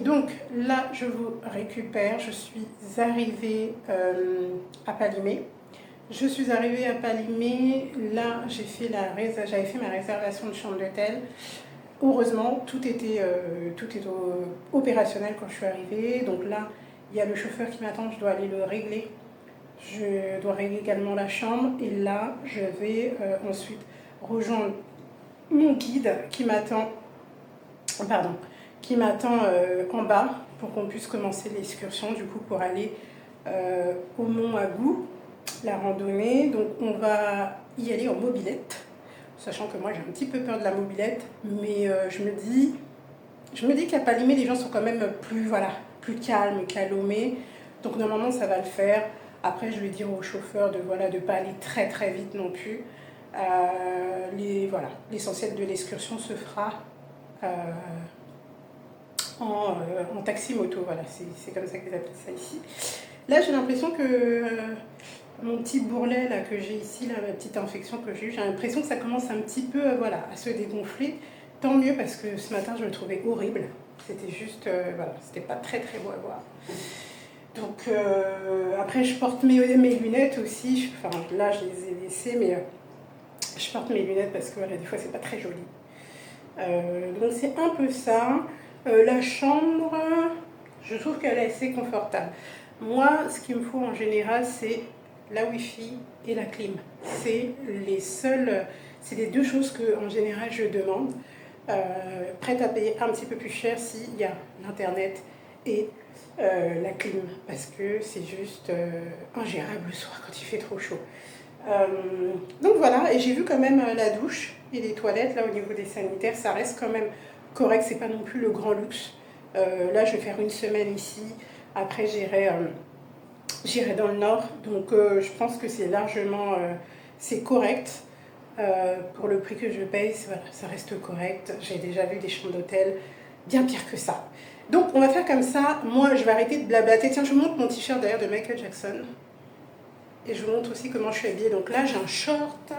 Donc là, je vous récupère. Je suis arrivée à Palimé. Je suis arrivée à Palimé. Là, j'avais fait ma réservation de chambre d'hôtel. Heureusement, tout était opérationnel quand je suis arrivée. Donc là, il y a le chauffeur qui m'attend. Je dois aller le régler. Je dois régler également la chambre. Et là, je vais ensuite rejoindre mon guide qui m'attend. Pardon. Qui m'attend en bas pour qu'on puisse commencer l'excursion du coup pour aller au Mont Agou, la randonnée. Donc on va y aller en mobilette, sachant que moi j'ai un petit peu peur de la mobilette, mais je me dis qu'à Palimé les gens sont quand même plus calmes, calomés, donc normalement ça va le faire. Après je vais dire au chauffeur de ne pas aller très très vite non plus. L'essentiel de l'excursion se fera en taxi-moto, voilà, c'est comme ça qu'ils appellent ça ici. Là, j'ai l'impression que mon petit bourrelet là, que j'ai ici, là, ma petite infection que j'ai l'impression que ça commence un petit peu à se dégonfler. Tant mieux parce que ce matin, je le trouvais horrible. C'était juste, c'était pas très très beau à voir. Donc, après, je porte mes lunettes aussi. Là, je les ai laissées, mais je porte mes lunettes parce que des fois, c'est pas très joli. Donc, c'est un peu ça. La chambre, je trouve qu'elle est assez confortable. Moi, ce qu'il me faut en général, c'est la Wi-Fi et la clim. C'est les deux choses que en général je demande. Prête à payer un petit peu plus cher s'il y a l'internet et la clim, parce que c'est juste ingérable le soir quand il fait trop chaud. Donc voilà, et j'ai vu quand même la douche et les toilettes là au niveau des sanitaires, ça reste quand même correct, c'est pas non plus le grand luxe. Là, je vais faire une semaine ici. Après, j'irai dans le nord. Donc, je pense que c'est largement, c'est correct. Pour le prix que je paye, ça reste correct. J'ai déjà vu des chambres d'hôtel bien pire que ça. Donc, on va faire comme ça. Moi, je vais arrêter de blablater. Tiens, je vous montre mon t-shirt d'ailleurs de Michael Jackson. Et je vous montre aussi comment je suis habillée. Donc là, j'ai un short.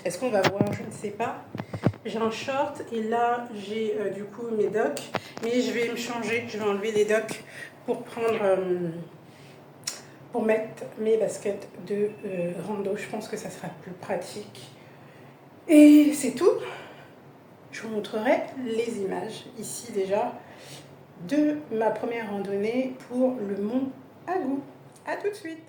Est-ce qu'on va voir? Je ne sais pas. J'ai un short et là j'ai du coup mes docks, mais je vais me changer, je vais enlever les docks pour pour mettre mes baskets de rando. Je pense que ça sera plus pratique. Et c'est tout. Je vous montrerai les images ici déjà de ma première randonnée pour le Mont Agou. A tout de suite.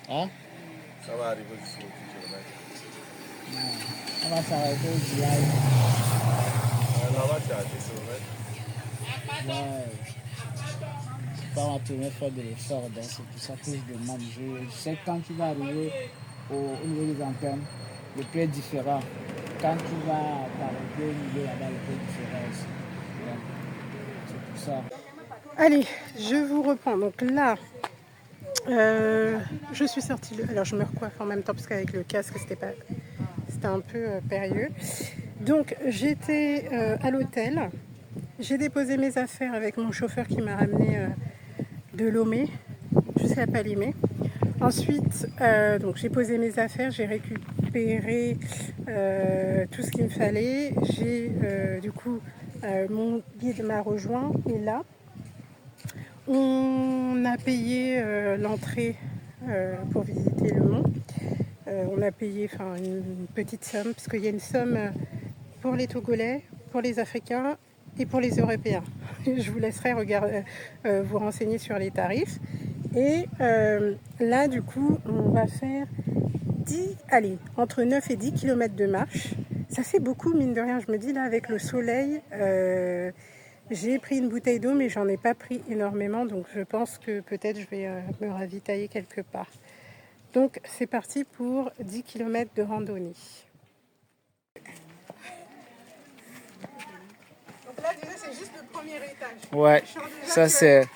Hein? Ça va arriver jusqu'au 10 km. On va s'arrêter au village. Là-bas, tu as 10 km. Ouais. C'est pas ma première fois de le faire, donc c'est pour ça que je demande. Je sais que quand tu vas arriver au niveau des antennes, le prix est différent. Quand tu vas t'arrêter au milieu là-bas, le prix est différent aussi. Donc, c'est pour ça. Allez, je vous reprends. Donc là, je suis sortie. Alors je me recoiffe en même temps parce qu'avec le casque, c'était un peu périlleux. Donc j'étais à l'hôtel. J'ai déposé mes affaires avec mon chauffeur qui m'a ramené de Lomé jusqu'à Palimé. Ensuite, donc j'ai posé mes affaires, j'ai récupéré tout ce qu'il me fallait. Du coup, mon guide m'a rejoint et là, on a payé l'entrée pour visiter le mont. On a payé une petite somme, parce qu'il y a une somme pour les Togolais, pour les Africains et pour les Européens. Je vous laisserai vous renseigner sur les tarifs. Et là, du coup, on va faire entre 9 et 10 km de marche. Ça fait beaucoup, mine de rien. Je me dis, là, avec le soleil, j'ai pris une bouteille d'eau, mais j'en ai pas pris énormément. Donc, je pense que peut-être je vais me ravitailler quelque part. Donc, c'est parti pour 10 km de randonnée. Donc là, déjà, c'est juste le premier étage. Ouais, ça c'est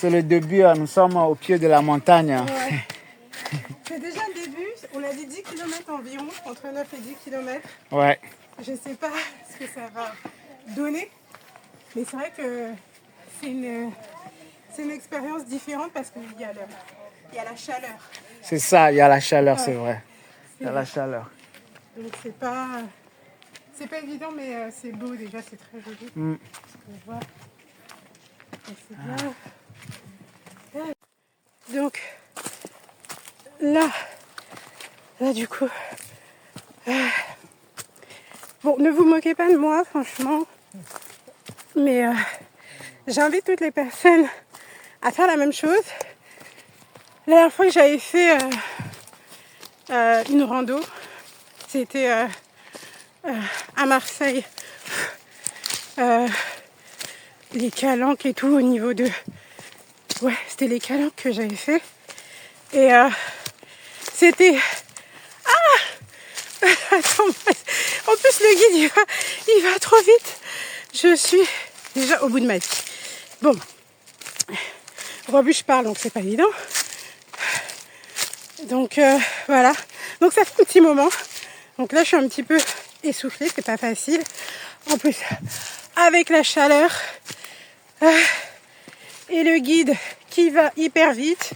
le début. Nous sommes au pied de la montagne. Ouais. C'est déjà le début. On a dit 10 km environ, entre 9 et 10 km. Ouais. Je ne sais pas ce que ça va donner, mais c'est vrai que c'est une expérience différente parce qu'il y a la chaleur. C'est ça, il y a la chaleur, c'est vrai. Il y a la chaleur. Donc c'est pas évident, mais c'est beau déjà, c'est très joli. On voit. Et c'est bien. Donc là du coup, bon, ne vous moquez pas de moi, franchement, mais j'invite toutes les personnes à faire la même chose. La dernière fois que j'avais fait une rando, c'était à Marseille. Les calanques et tout au niveau de... Ouais, c'était les calanques que j'avais fait. Et c'était... Attends, en plus le guide il va trop vite. Je suis déjà au bout de ma vie. Bon, en plus je parle donc c'est pas évident. Donc voilà. Donc ça fait un petit moment. Donc là je suis un petit peu essoufflée, c'est pas facile. En plus avec la chaleur et le guide qui va hyper vite.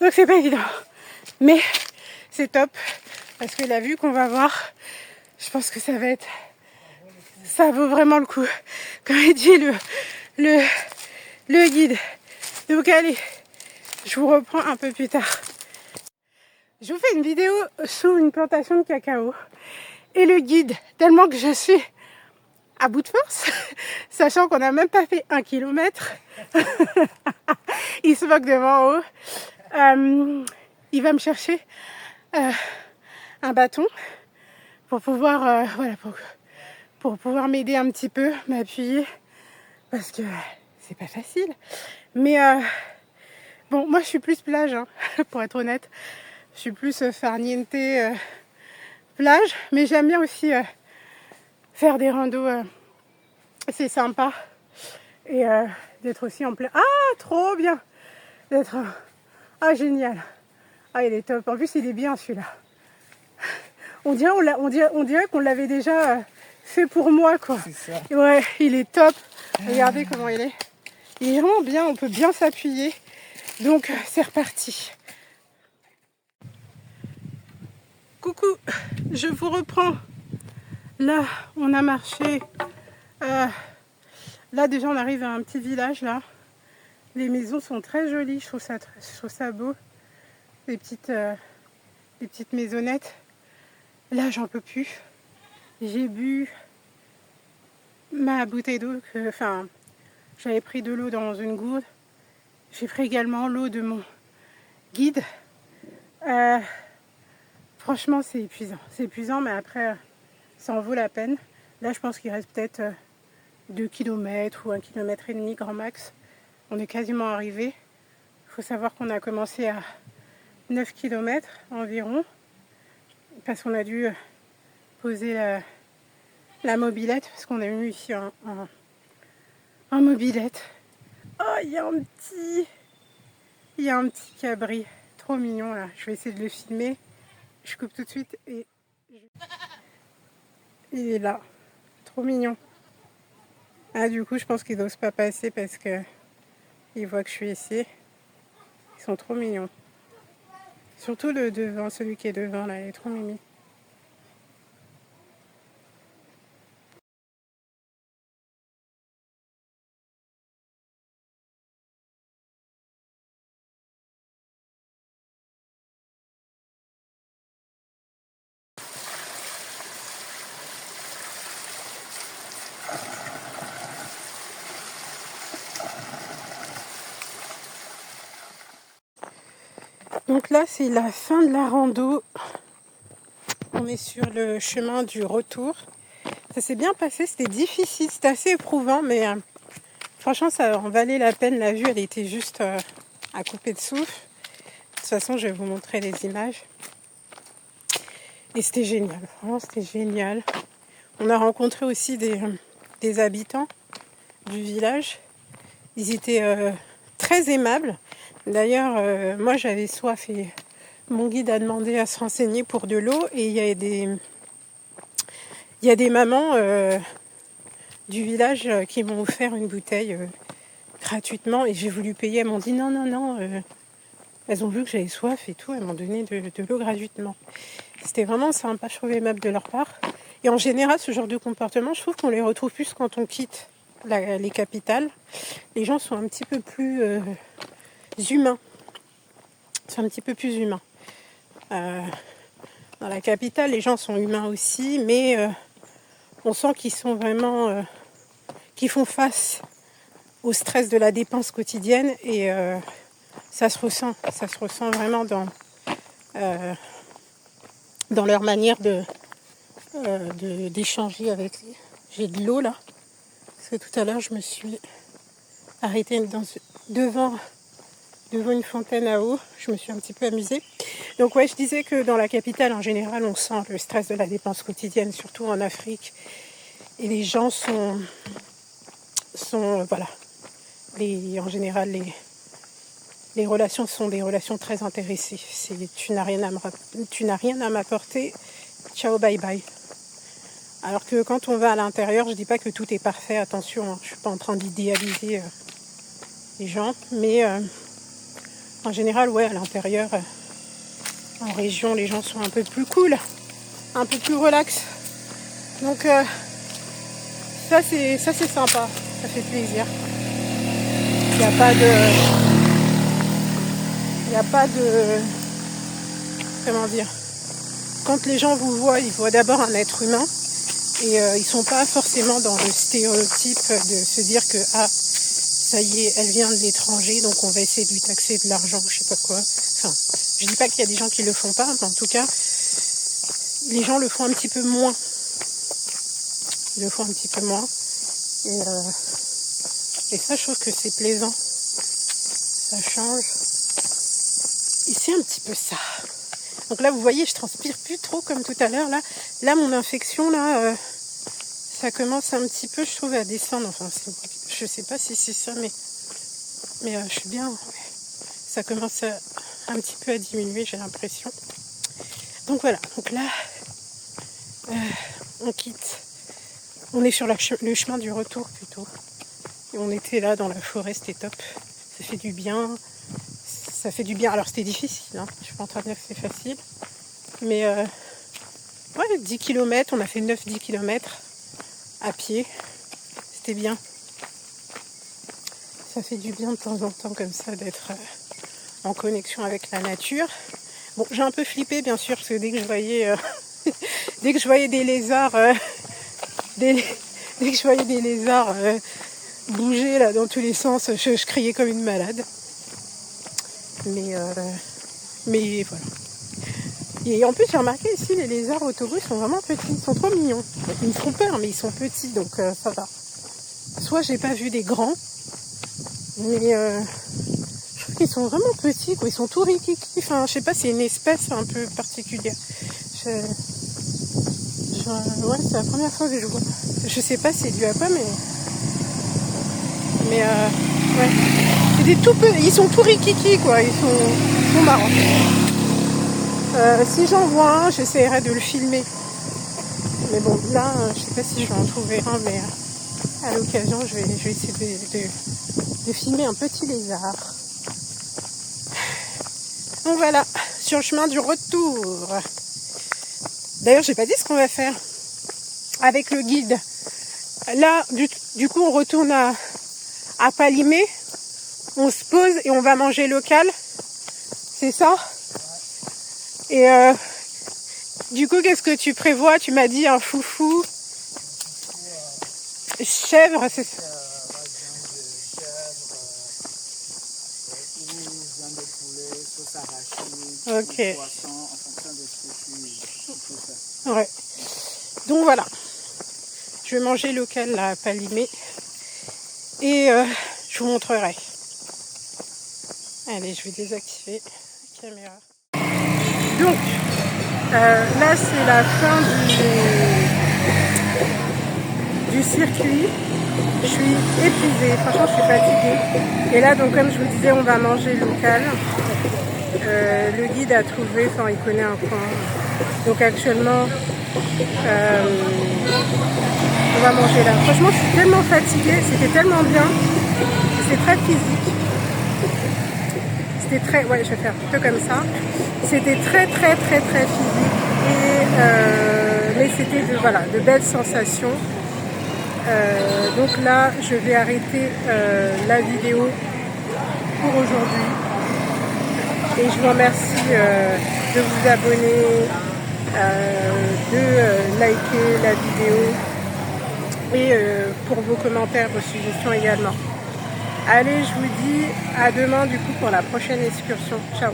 Donc c'est pas évident. Mais c'est top. Parce que la vue qu'on va voir, je pense que ça vaut vraiment le coup. Comme il dit le guide. Donc allez, je vous reprends un peu plus tard. Je vous fais une vidéo sous une plantation de cacao. Et le guide, tellement que je suis à bout de force, sachant qu'on n'a même pas fait 1 kilomètre, il se moque de moi en haut. Il va me chercher un bâton pour pouvoir pour pouvoir m'aider un petit peu, m'appuyer, parce que c'est pas facile. Mais bon, moi je suis plus plage, hein, pour être honnête. Je suis plus farniente plage, mais j'aime bien aussi faire des randos. C'est sympa. Et d'être aussi en plein... Ah, trop bien d'être... Ah, génial. Ah, il est top. En plus, il est bien celui-là. On dirait qu'on l'avait déjà fait pour moi, quoi. C'est ça. Ouais, il est top. Regardez comment il est. Il est vraiment bien, on peut bien s'appuyer. Donc, c'est reparti. Coucou, je vous reprends. Là, on a marché. Là, déjà, on arrive à un petit village, là. Les maisons sont très jolies, je trouve ça beau. Les petites maisonnettes. Là, j'en peux plus. J'ai bu ma bouteille d'eau. J'avais pris de l'eau dans une gourde. J'ai pris également l'eau de mon guide. Franchement, c'est épuisant. C'est épuisant, mais après, ça en vaut la peine. Là, je pense qu'il reste peut-être 2 km ou 1,5 km grand max. On est quasiment arrivé. Il faut savoir qu'on a commencé à 9 km environ. Parce qu'on a dû poser la mobilette. Parce qu'on a eu ici un mobilette. Oh, il y a un petit cabri. Trop mignon là. Je vais essayer de le filmer. Je coupe tout de suite et... Il est là. Trop mignon. Ah, du coup, je pense qu'ils n'osent pas passer parce que ils voient que je suis ici. Ils sont trop mignons. Surtout le devant, celui qui est devant là, il est trop mimi. Donc là, c'est la fin de la rando. On est sur le chemin du retour. Ça s'est bien passé, c'était difficile, c'était assez éprouvant, mais franchement, ça en valait la peine. La vue, elle était juste à couper de souffle. De toute façon, je vais vous montrer les images. Et c'était génial, vraiment, c'était génial. On a rencontré aussi des habitants du village. Ils étaient très aimables. D'ailleurs, moi, j'avais soif et mon guide a demandé à se renseigner pour de l'eau. Et il y a des mamans du village qui m'ont offert une bouteille gratuitement. Et j'ai voulu payer. Elles m'ont dit non. Elles ont vu que j'avais soif et tout. Elles m'ont donné de l'eau gratuitement. C'était vraiment sympa, je trouve aimable de leur part. Et en général, ce genre de comportement, je trouve qu'on les retrouve plus quand on quitte les capitales. Les gens sont un petit peu plus humains. C'est un petit peu plus humain. Dans la capitale, les gens sont humains aussi, mais on sent qu'ils sont vraiment... qu'ils font face au stress de la dépense quotidienne et ça se ressent vraiment dans leur manière d'échanger avec lui. J'ai de l'eau là, parce que tout à l'heure je me suis arrêtée devant une fontaine à eau. Je me suis un petit peu amusée. Donc ouais, je disais que dans la capitale en général on sent le stress de la dépense quotidienne, surtout en Afrique. Et les gens sont voilà. En général les relations sont des relations très intéressées. Tu n'as rien à m'apporter, ciao, bye bye. Alors que quand on va à l'intérieur, je dis pas que tout est parfait, attention, hein, je suis pas en train d'idéaliser les gens, mais en général, ouais, à l'intérieur, en région, les gens sont un peu plus cool, un peu plus relax. Donc ça c'est sympa, ça fait plaisir. Il n'y a pas de... Comment dire ? Quand les gens vous voient, ils voient d'abord un être humain et ils sont pas forcément dans le stéréotype de se dire que ça y est, elle vient de l'étranger, donc on va essayer de lui taxer de l'argent, je sais pas quoi. Enfin, je dis pas qu'il y a des gens qui le font pas, mais en tout cas, les gens le font un petit peu moins. Ils le font un petit peu moins. Et ça, je trouve que c'est plaisant. Ça change. Et c'est un petit peu ça. Donc là, vous voyez, je transpire plus trop comme tout à l'heure. Là mon infection, ça commence un petit peu, je trouve, à descendre. Enfin, je sais pas si c'est ça, mais je suis bien. Ça commence un petit peu à diminuer, j'ai l'impression. Donc voilà. Donc là, on quitte. On est sur le chemin du retour plutôt. Et on était là dans la forêt, c'était top. Ça fait du bien. Ça fait du bien. Alors c'était difficile, hein. Je suis pas en train de dire que c'est facile. Mais ouais, 10 km, on a fait 9-10 km à pied. C'était bien. Ça fait du bien de temps en temps comme ça d'être en connexion avec la nature. Bon, j'ai un peu flippé bien sûr parce que dès que je voyais des lézards dès que je voyais des lézards bouger là dans tous les sens, je criais comme une malade. Mais voilà. Et en plus, j'ai remarqué ici, les lézards autobus sont vraiment petits. Ils sont trop mignons. Ils me font peur, mais ils sont petits, donc ça va. Soit j'ai pas vu des grands, mais je trouve qu'ils sont vraiment petits, quoi. Ils sont tout rikiki. Enfin, je sais pas, c'est une espèce un peu particulière. Ouais, c'est la première fois que je vois. Je sais pas c'est dû à quoi, mais ouais. C'est des tout petits. Ils sont tout rikiki, quoi. Ils sont marrants. Si j'en vois un, j'essaierai de le filmer. Mais bon, là, je sais pas si je vais en trouver un, mais à l'occasion, je vais essayer de filmer un petit lézard. Donc voilà, sur le chemin du retour. D'ailleurs, j'ai pas dit ce qu'on va faire avec le guide. Là, du coup, on retourne à Palimé. On se pose et on va manger local. C'est ça ? Et du coup, qu'est-ce que tu prévois ? Tu m'as dit un foufou. Chèvre, c'est ça. Viande de poulet, sauce arachide, Ok. Un poisson en fonction de ce que tu peux faire. Ouais. Donc voilà. Je vais manger local là, à Palimé. Et je vous montrerai. Allez, je vais désactiver la caméra. Donc, là c'est la fin du circuit. Je suis épuisée, franchement je suis fatiguée. Et là donc comme je vous disais, on va manger local. Le guide a trouvé, enfin il connaît un coin. Donc actuellement, on va manger là. Franchement je suis tellement fatiguée, c'était tellement bien. C'était très physique. C'était très, ouais je vais faire un peu comme ça. C'était très physique. Et, mais c'était de belles sensations. Donc là, je vais arrêter la vidéo pour aujourd'hui. Et je vous remercie de vous abonner, de liker la vidéo et pour vos commentaires, vos suggestions également. Allez, je vous dis à demain du coup pour la prochaine excursion. Ciao!